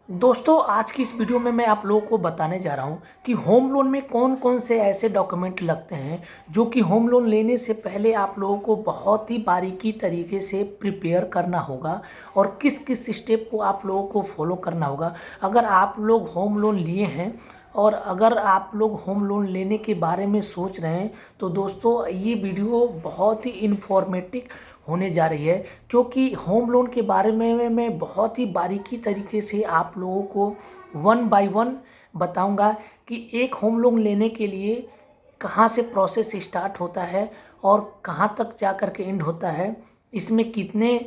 दोस्तों आज की इस वीडियो में मैं आप लोगों को बताने जा रहा हूं कि होम लोन में कौन कौन से ऐसे डॉक्यूमेंट लगते हैं जो कि होम लोन लेने से पहले आप लोगों को बहुत ही बारीकी तरीके से प्रिपेयर करना होगा और किस किस स्टेप को आप लोगों को फॉलो करना होगा। अगर आप लोग होम लोन लिए हैं और अगर आप लोग होम लोन लेने के बारे में सोच रहे हैं तो दोस्तों ये वीडियो बहुत ही इन्फॉर्मेटिव होने जा रही है, क्योंकि होम लोन के बारे में मैं बहुत ही बारीकी तरीके से आप लोगों को वन बाय वन बताऊंगा कि एक होम लोन लेने के लिए कहाँ से प्रोसेस स्टार्ट होता है और कहाँ तक जा कर के एंड होता है, इसमें कितने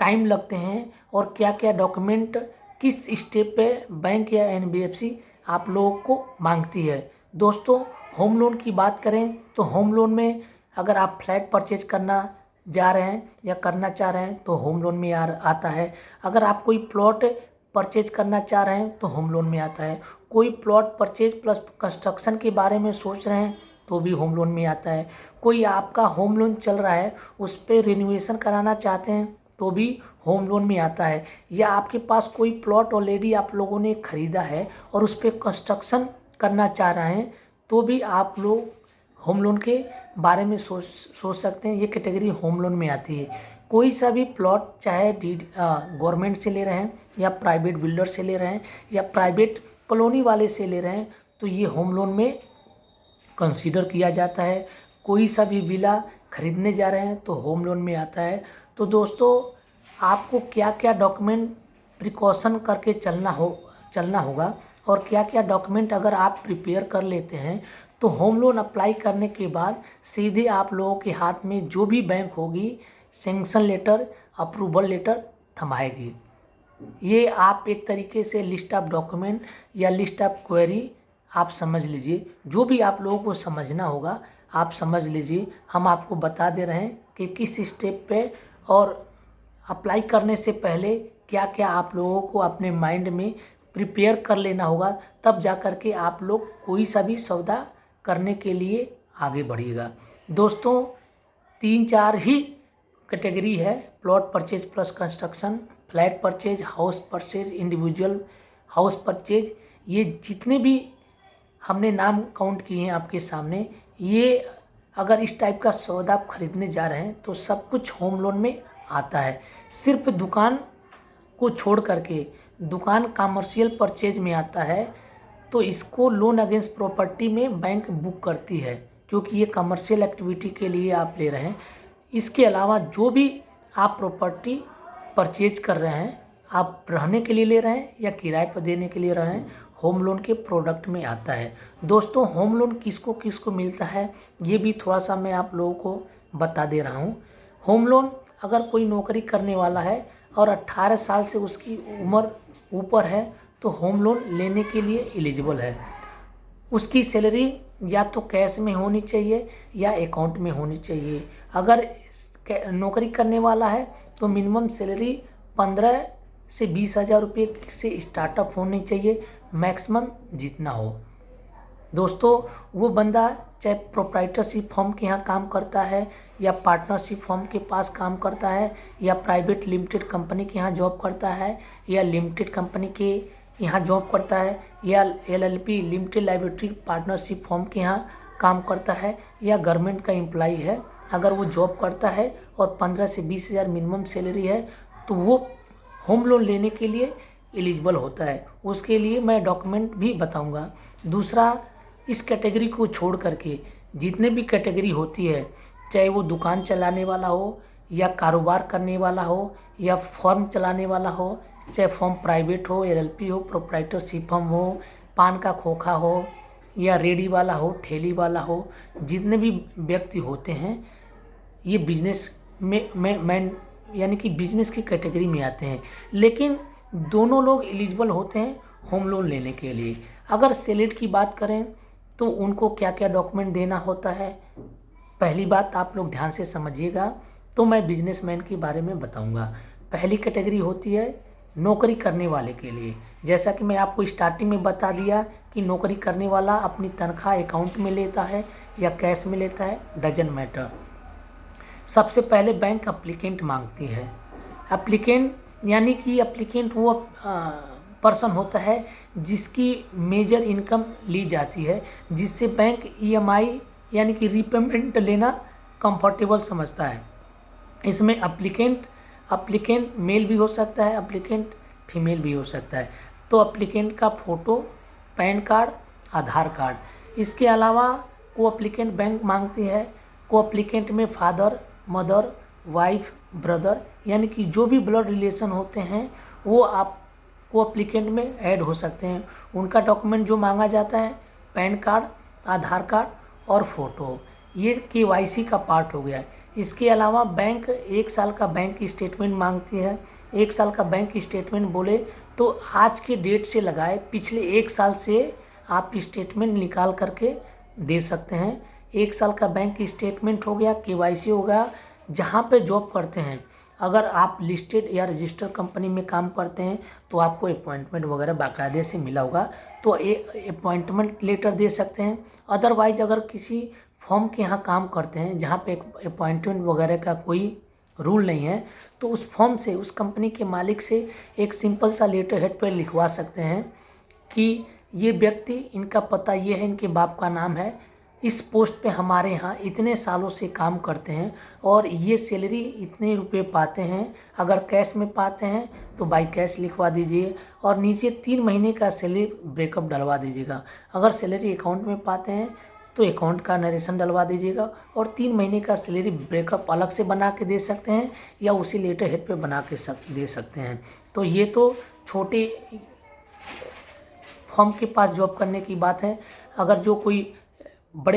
टाइम लगते हैं और क्या क्या डॉक्यूमेंट किस स्टेप पे बैंक या एनबीएफसी आप लोगों को मांगती है। दोस्तों होम लोन की बात करें तो होम लोन में अगर आप फ्लैट परचेज करना जा रहे हैं या करना चाह रहे हैं तो होम लोन में आता है। अगर आप कोई प्लॉट परचेज करना चाह रहे हैं तो होम लोन में आता है। कोई प्लॉट परचेज प्लस कंस्ट्रक्शन के बारे में सोच रहे हैं तो भी होम लोन में आता है। कोई आपका होम लोन चल रहा है उस पर रिनोवेशन कराना चाहते हैं तो भी होम लोन में आता है। या आपके पास कोई प्लॉट ऑलरेडी आप लोगों ने ख़रीदा है और उस पर कंस्ट्रक्शन करना चाह रहे हैं तो भी आप लोग होम लोन के बारे में सोच सकते हैं। ये कैटेगरी होम लोन में आती है। कोई सा भी प्लॉट चाहे गवर्नमेंट से ले रहे हैं या प्राइवेट बिल्डर से ले रहे हैं या प्राइवेट कॉलोनी वाले से ले रहे हैं तो ये होम लोन में कंसीडर किया जाता है। कोई सा भी विला खरीदने जा रहे हैं तो होम लोन में आता है। तो दोस्तों आपको क्या क्या डॉक्यूमेंट प्रिकॉशन करके चलना होगा और क्या क्या डॉक्यूमेंट अगर आप प्रिपेयर कर लेते हैं तो होम लोन अप्लाई करने के बाद सीधे आप लोगों के हाथ में जो भी बैंक होगी सैंक्शन लेटर अप्रूवल लेटर थमाएगी। ये आप एक तरीके से लिस्ट ऑफ डॉक्यूमेंट या लिस्ट ऑफ क्वेरी आप समझ लीजिए। जो भी आप लोगों को समझना होगा आप समझ लीजिए। हम आपको बता दे रहे हैं कि किस स्टेप पे और अप्लाई करने से पहले क्या क्या आप लोगों को अपने माइंड में प्रिपेयर कर लेना होगा, तब जा कर के आप लोग कोई सा भी सौदा करने के लिए आगे बढ़िएगा। दोस्तों 3-4 ही कैटेगरी है, plot purchase plus construction, flat purchase, house purchase, individual house purchase. ये जितने भी हमने नाम काउंट किए हैं आपके सामने, ये अगर इस टाइप का सौदा आप खरीदने जा रहे हैं तो सब कुछ होम लोन में आता है। सिर्फ दुकान को छोड़ करके दुकान कमर्शियल परचेज में आता है तो इसको लोन अगेंस्ट प्रॉपर्टी में बैंक बुक करती है, क्योंकि ये कमर्शियल एक्टिविटी के लिए आप ले रहे हैं। इसके अलावा जो भी आप प्रॉपर्टी परचेज कर रहे हैं, आप रहने के लिए ले रहे हैं या किराए पर देने के लिए रहे हैं, होम लोन के प्रोडक्ट में आता है। दोस्तों होम लोन किसको किसको मिलता है ये भी थोड़ा सा मैं आप लोगों को बता दे रहा हूँ। होम लोन अगर कोई नौकरी करने वाला है और 18 साल से उसकी उम्र ऊपर है तो होम लोन लेने के लिए एलिजिबल है। उसकी सैलरी या तो कैश में होनी चाहिए या अकाउंट में होनी चाहिए। अगर नौकरी करने वाला है तो मिनिमम सैलरी 15 से 20 हज़ार रुपये से स्टार्टअप होनी चाहिए, मैक्सिमम जितना हो। दोस्तों वो बंदा चाहे प्रोप्राइटरशिप फर्म के यहाँ काम करता है या पार्टनरशिप फर्म के पास काम करता है या प्राइवेट लिमिटेड कंपनी के यहाँ जॉब करता है या लिमिटेड कंपनी के यहाँ जॉब करता है या LLP limited liability partnership firm के यहाँ काम करता है या गवर्नमेंट का एम्प्लॉई है, अगर वो जॉब करता है और 15 से 20 हज़ार मिनिमम सैलरी है तो वो होम लोन लेने के लिए एलिजिबल होता है। उसके लिए मैं डॉक्यूमेंट भी बताऊंगा। दूसरा, इस कैटेगरी को छोड़ करके जितने भी कैटेगरी होती है, चाहे वो दुकान चलाने वाला हो या कारोबार करने वाला हो या फर्म चलाने वाला हो, चाहे फर्म प्राइवेट हो, एलएलपी हो, प्रोप्राइटरशिप फर्म हो, पान का खोखा हो या रेडी वाला हो, ठेली वाला हो, जितने भी व्यक्ति होते हैं ये बिजनेस में यानी कि बिजनेस की कैटेगरी में आते हैं। लेकिन दोनों लोग एलिजिबल होते हैं होम लोन लेने के लिए। अगर सैलरी की बात करें तो उनको क्या क्या डॉक्यूमेंट देना होता है, पहली बात आप लोग ध्यान से समझिएगा तो मैं बिजनेसमैन के बारे में बताऊंगा। पहली कैटेगरी होती है नौकरी करने वाले के लिए। जैसा कि मैं आपको स्टार्टिंग में बता दिया कि नौकरी करने वाला अपनी तनख्वाह अकाउंट में लेता है या कैश में लेता है, डजंट मैटर। सबसे पहले बैंक एप्लीकेंट मांगती है। एप्लीकेंट यानी कि एप्लीकेंट वो पर्सन होता है जिसकी मेजर इनकम ली जाती है, जिससे बैंक ईएमआई यानी कि रीपेमेंट लेना कंफर्टेबल समझता है। इसमें अप्लीकेंट मेल भी हो सकता है, अप्लीकेंट फीमेल भी हो सकता है। तो अप्लीकेंट का फ़ोटो, पैन कार्ड, आधार कार्ड। इसके अलावा को अप्लीकेंट बैंक मांगती है। को अप्लीकेंट में फादर, मदर, वाइफ, ब्रदर यानी कि जो भी ब्लड रिलेशन होते हैं वो आप को अप्लीकेंट में ऐड हो सकते हैं। उनका डॉक्यूमेंट जो मांगा जाता है पैन कार्ड, आधार कार्ड और फ़ोटो। ये केवाईसी का पार्ट हो गया। इसके अलावा बैंक 1 साल का बैंक स्टेटमेंट मांगती है। 1 साल का बैंक स्टेटमेंट बोले तो आज के डेट से लगाए पिछले 1 साल से आप स्टेटमेंट निकाल करके दे सकते हैं। 1 साल का बैंक स्टेटमेंट हो गया, केवाईसी हो गया। जहाँ पे जॉब करते हैं, अगर आप लिस्टेड या रजिस्टर्ड कंपनी में काम करते हैं तो आपको अपॉइंटमेंट वगैरह बाकायदे से मिला होगा, तो अपॉइंटमेंट लेटर दे सकते हैं। अदरवाइज अगर किसी फर्म के यहाँ काम करते हैं जहाँ पे अपॉइंटमेंट वगैरह का कोई रूल नहीं है, तो उस फर्म से, उस कंपनी के मालिक से एक सिंपल सा लेटर हेड पर लिखवा सकते हैं कि ये व्यक्ति, इनका पता ये है, इनके बाप का नाम है, इस पोस्ट पे हमारे यहाँ इतने सालों से काम करते हैं और ये सैलरी इतने रुपए पाते हैं। अगर कैश में पाते हैं तो बाई कैश लिखवा दीजिए और नीचे 3 महीने का सैलरी ब्रेकअप डलवा दीजिएगा। अगर सैलरी अकाउंट में पाते हैं तो अकाउंट का नरेशन डलवा दीजिएगा और 3 महीने का सैलरी ब्रेकअप अलग से बना के दे सकते हैं या उसी लेटर हेड पे बना के दे सकते हैं। तो ये तो छोटे फर्म के पास जॉब करने की बात है। अगर जो कोई बड़े